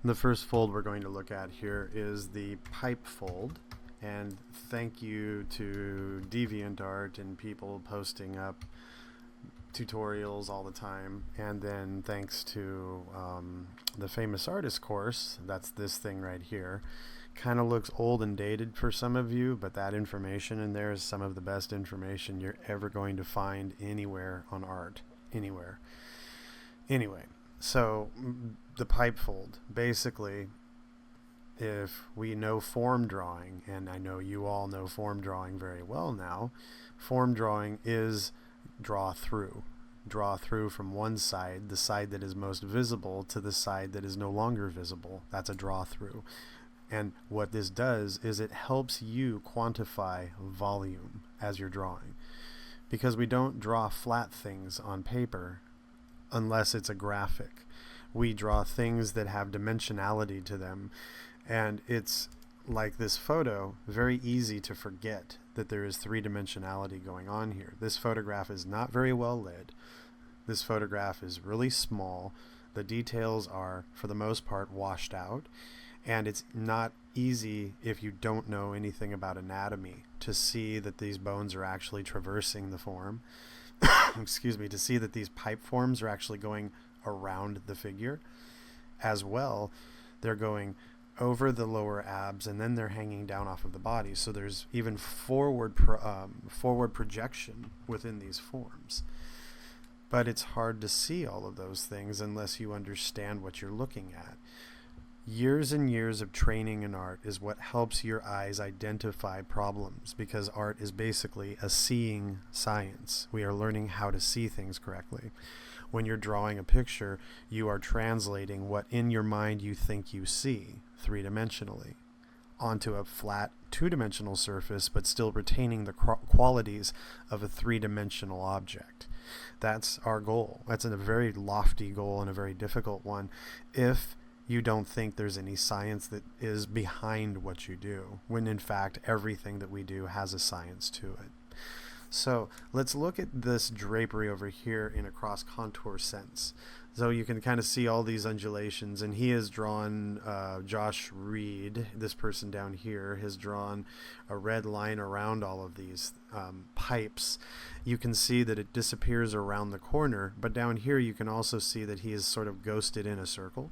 The first fold we're going to look at here is the pipe fold. And thank you to DeviantArt and people posting up tutorials all the time. And then thanks to the Famous Artist course, that's this thing right here. Kind of looks old and dated for some of you, but that information in there is some of the best information you're ever going to find anywhere on art. Anywhere. Anyway, so the pipe fold. Basically, if we know form drawing, and I know you all know form drawing very well now, form drawing is draw through. Draw through from one side, the side that is most visible, to the side that is no longer visible. That's a draw through. And what this does is it helps you quantify volume as you're drawing. Because we don't draw flat things on paper unless it's a graphic. We draw things that have dimensionality to them. And it's like this photo, very easy to forget that there is three-dimensionality going on here. This photograph is not very well lit. This photograph is really small. The details are, for the most part, washed out. And it's not easy, if you don't know anything about anatomy, to see that these bones are actually traversing the form. Excuse me, to see that these pipe forms are actually going around the figure. As well, they're going over the lower abs, and then they're hanging down off of the body. So there's even forward projection within these forms. But it's hard to see all of those things unless you understand what you're looking at. Years and years of training in art is what helps your eyes identify problems, because art is basically a seeing science. We are learning how to see things correctly. When you're drawing a picture, you are translating what in your mind you think you see three-dimensionally onto a flat two-dimensional surface, but still retaining the qualities of a three-dimensional object. That's our goal. That's a very lofty goal and a very difficult one if you don't think there's any science that is behind what you do, when in fact everything that we do has a science to it. So let's look at this drapery over here in a cross contour sense. So you can kind of see all these undulations, and he has drawn, Josh Reed, this person down here, has drawn a red line around all of these pipes. You can see that it disappears around the corner, but down here you can also see that he is sort of ghosted in a circle.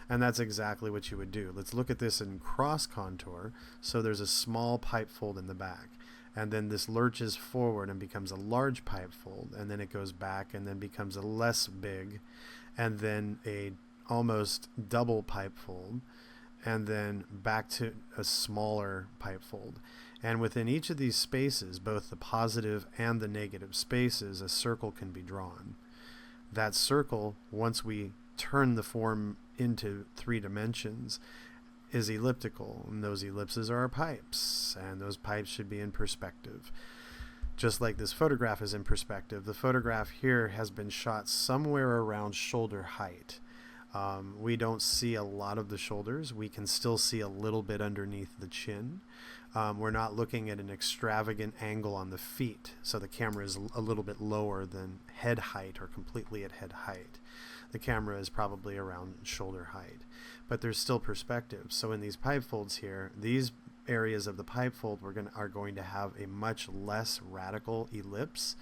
And that's exactly what you would do. Let's look at this in cross contour. So there's a small pipe fold in the back. And then this lurches forward and becomes a large pipe fold. And then it goes back and then becomes a less big. And then a almost double pipe fold. And then back to a smaller pipe fold. And within each of these spaces, both the positive and the negative spaces, a circle can be drawn. That circle, once we turn the form into three dimensions, is elliptical, and those ellipses are our pipes, and those pipes should be in perspective. Just like this photograph is in perspective, the photograph here has been shot somewhere around shoulder height. We don't see a lot of the shoulders. We can still see a little bit underneath the chin. We're not looking at an extravagant angle on the feet, so the camera is a little bit lower than head height or completely at head height. The camera is probably around shoulder height, but there's still perspective. So in these pipe folds here, these areas of the pipe fold are going to have a much less radical ellipse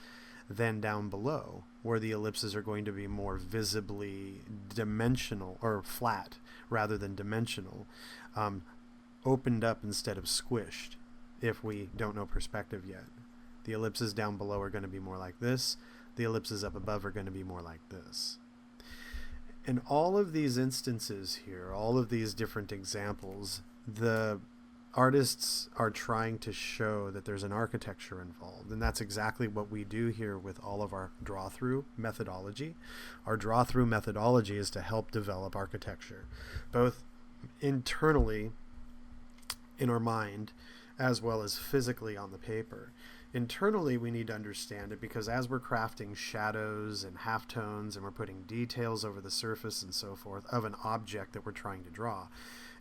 than down below, where the ellipses are going to be more visibly dimensional, or flat rather than dimensional, opened up instead of squished, if we don't know perspective yet. The ellipses down below are going to be more like this. The ellipses up above are going to be more like this. In all of these instances here, all of these different examples, the artists are trying to show that there's an architecture involved, and that's exactly what we do here with all of our draw-through methodology. Our draw-through methodology is to help develop architecture, both internally in our mind as well as physically on the paper. Internally, we need to understand it because as we're crafting shadows and halftones and we're putting details over the surface and so forth of an object that we're trying to draw,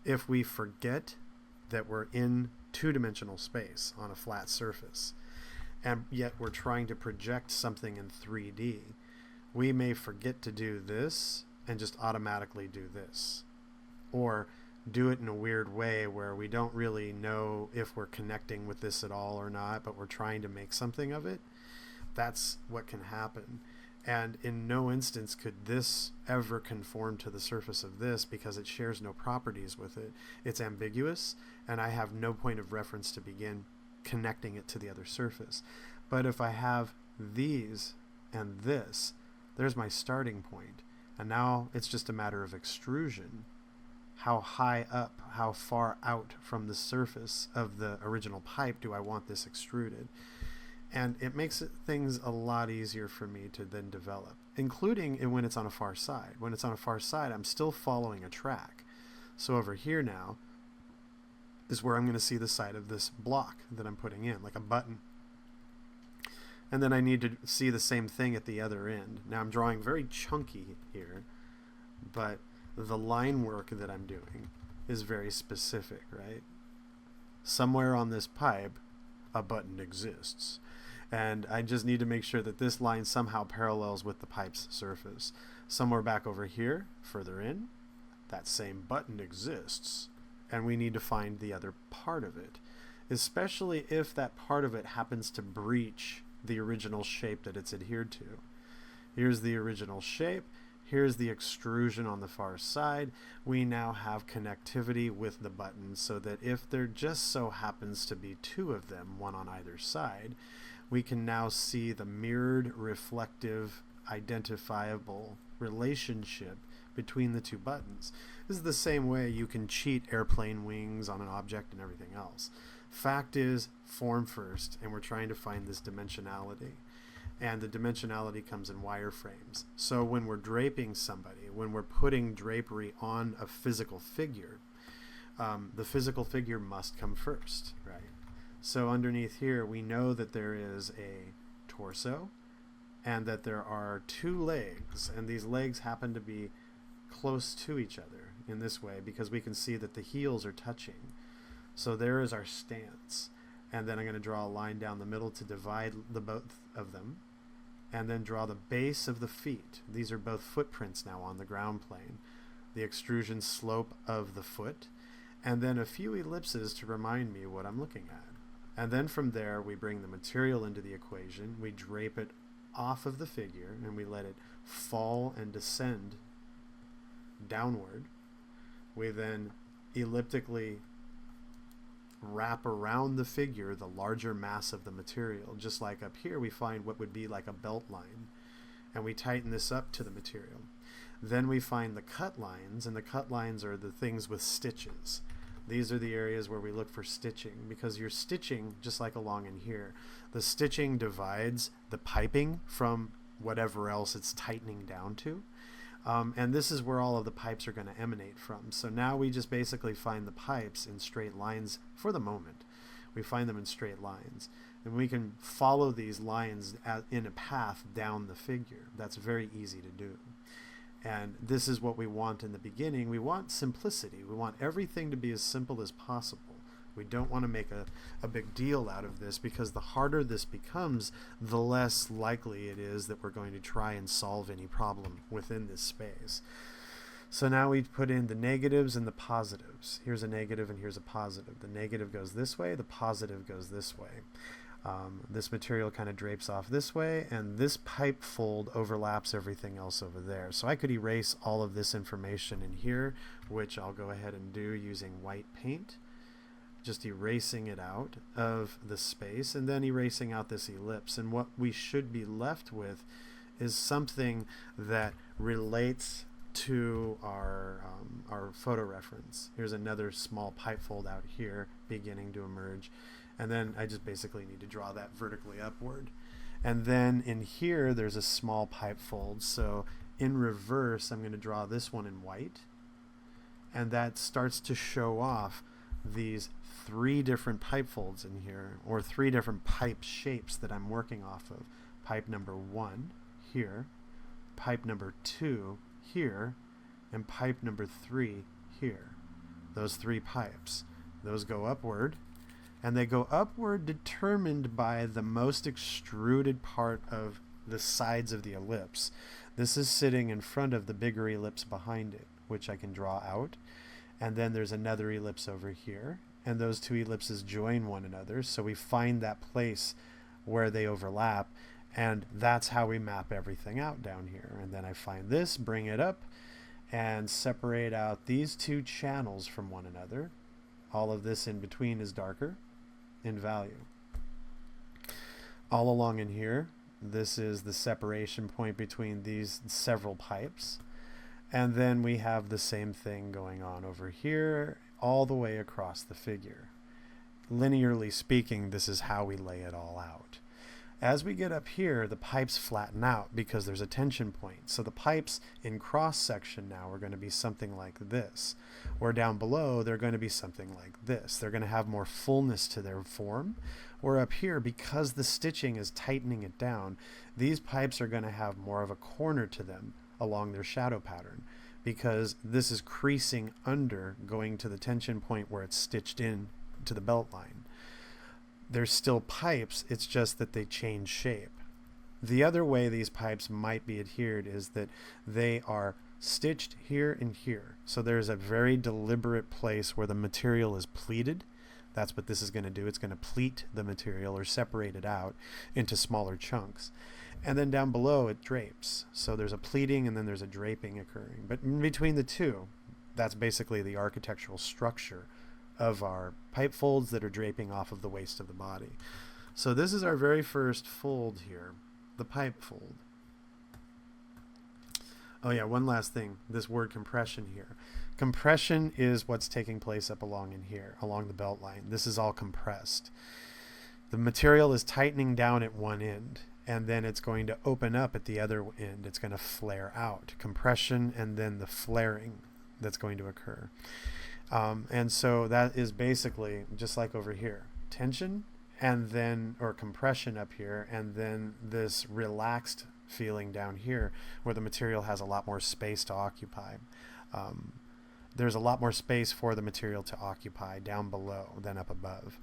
if we forget that we're in two-dimensional space on a flat surface, and yet we're trying to project something in 3D, we may forget to do this and just automatically do this. or do it in a weird way where we don't really know if we're connecting with this at all or not, but we're trying to make something of it. That's what can happen. And in no instance could this ever conform to the surface of this, because it shares no properties with it. It's ambiguous, and I have no point of reference to begin connecting it to the other surface. But if I have these and this, there's my starting point. And now it's just a matter of extrusion. How high up, how far out from the surface of the original pipe do I want this extruded? And it makes things a lot easier for me to then develop, including when it's on a far side. When it's on a far side, I'm still following a track. So over here now is where I'm going to see the side of this block that I'm putting in, like a button. And then I need to see the same thing at the other end. Now I'm drawing very chunky here, but the line work that I'm doing is very specific, right? Somewhere on this pipe, a button exists. And I just need to make sure that this line somehow parallels with the pipe's surface. Somewhere back over here, further in, that same button exists. And we need to find the other part of it, especially if that part of it happens to breach the original shape that it's adhered to. Here's the original shape. Here's the extrusion on the far side. We now have connectivity with the button, so that if there just so happens to be two of them, one on either side, we can now see the mirrored, reflective, identifiable relationship between the two buttons. This is the same way you can cheat airplane wings on an object and everything else. Fact is, form first, and we're trying to find this dimensionality. And the dimensionality comes in wireframes. So when we're draping somebody, when we're putting drapery on a physical figure, the physical figure must come first, right? So underneath here, we know that there is a torso and that there are two legs, and these legs happen to be close to each other in this way because we can see that the heels are touching. So there is our stance. And then I'm going to draw a line down the middle to divide the both of them, and then draw the base of the feet. These are both footprints now on the ground plane. The extrusion slope of the foot, and then a few ellipses to remind me what I'm looking at. And then from there, we bring the material into the equation. We drape it off of the figure, and we let it fall and descend downward. We then elliptically wrap around the figure the larger mass of the material. Just like up here, we find what would be like a belt line, and we tighten this up to the material. Then we find the cut lines, and the cut lines are the things with stitches. These are the areas where we look for stitching, because you're stitching just like along in here. The stitching divides the piping from whatever else it's tightening down to. And this is where all of the pipes are going to emanate from. So now we just basically find the pipes in straight lines for the moment. We find them in straight lines. And we can follow these lines in a path down the figure. That's very easy to do. And this is what we want in the beginning. We want simplicity. We want everything to be as simple as possible. We don't want to make a big deal out of this, because the harder this becomes, the less likely it is that we're going to try and solve any problem within this space. So now we put in the negatives and the positives. Here's a negative and here's a positive. The negative goes this way, the positive goes this way. This material kind of drapes off this way, and this pipe fold overlaps everything else over there. So I could erase all of this information in here, which I'll go ahead and do using white paint. Just erasing it out of the space, and then erasing out this ellipse. And what we should be left with is something that relates to our photo reference. Here's another small pipe fold out here beginning to emerge. And then I just basically need to draw that vertically upward. And then in here, there's a small pipe fold. So in reverse, I'm going to draw this one in white. And that starts to show off these 3 different pipe folds in here, or 3 different pipe shapes that I'm working off of. Pipe number 1 here, pipe number 2 here, and pipe number 3 here. Those 3 pipes. Those go upward, and they go upward determined by the most extruded part of the sides of the ellipse. This is sitting in front of the bigger ellipse behind it, which I can draw out. and then there's another ellipse over here, and those two ellipses join one another, so we find that place where they overlap, and that's how we map everything out down here. And then I find this, bring it up, and separate out these two channels from one another. All of this in between is darker in value. All along in here, this is the separation point between these several pipes. And then we have the same thing going on over here, all the way across the figure. Linearly speaking, this is how we lay it all out. As we get up here, the pipes flatten out because there's a tension point. So the pipes in cross section now are going to be something like this. Or down below, they're going to be something like this. They're going to have more fullness to their form. Or up here, because the stitching is tightening it down, these pipes are going to have more of a corner to them along their shadow pattern, because this is creasing under, going to the tension point where it's stitched in to the belt line. There's still pipes, it's just that they change shape. The other way these pipes might be adhered is that they are stitched here and here. So there's a very deliberate place where the material is pleated. That's what this is going to do. It's going to pleat the material or separate it out into smaller chunks. And then down below it drapes. So there's a pleating and then there's a draping occurring. But in between the two, that's basically the architectural structure of our pipe folds that are draping off of the waist of the body. So this is our very first fold here, the pipe fold. Oh yeah, one last thing, this word compression here. Compression is what's taking place up along in here, along the belt line. This is all compressed. The material is tightening down at one end, and then it's going to open up at the other end. It's going to flare out. Compression and then the flaring that's going to occur. And so that is basically just like over here, tension and then, or compression up here, and then this relaxed feeling down here where the material has a lot more space to occupy. There's a lot more space for the material to occupy down below than up above.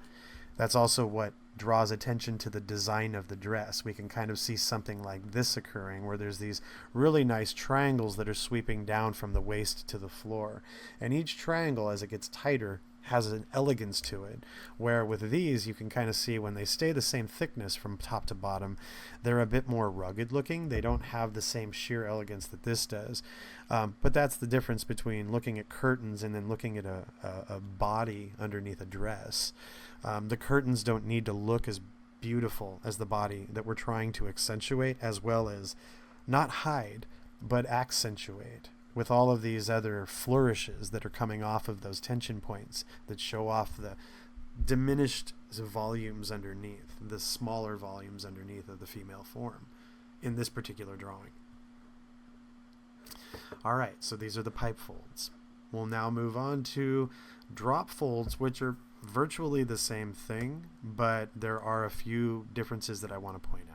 That's also what draws attention to the design of the dress. We can kind of see something like this occurring, where there's these really nice triangles that are sweeping down from the waist to the floor. And each triangle, as it gets tighter, has an elegance to it, where with these you can kind of see when they stay the same thickness from top to bottom, they're a bit more rugged looking. They don't have the same sheer elegance that this does. But that's the difference between looking at curtains and then looking at a body underneath a dress. The curtains don't need to look as beautiful as the body that we're trying to accentuate, as well as not hide, but accentuate with all of these other flourishes that are coming off of those tension points that show off the diminished volumes underneath, the smaller volumes underneath of the female form in this particular drawing. All right, so these are the pipe folds. We'll now move on to drop folds, which are virtually the same thing, but there are a few differences that I want to point out.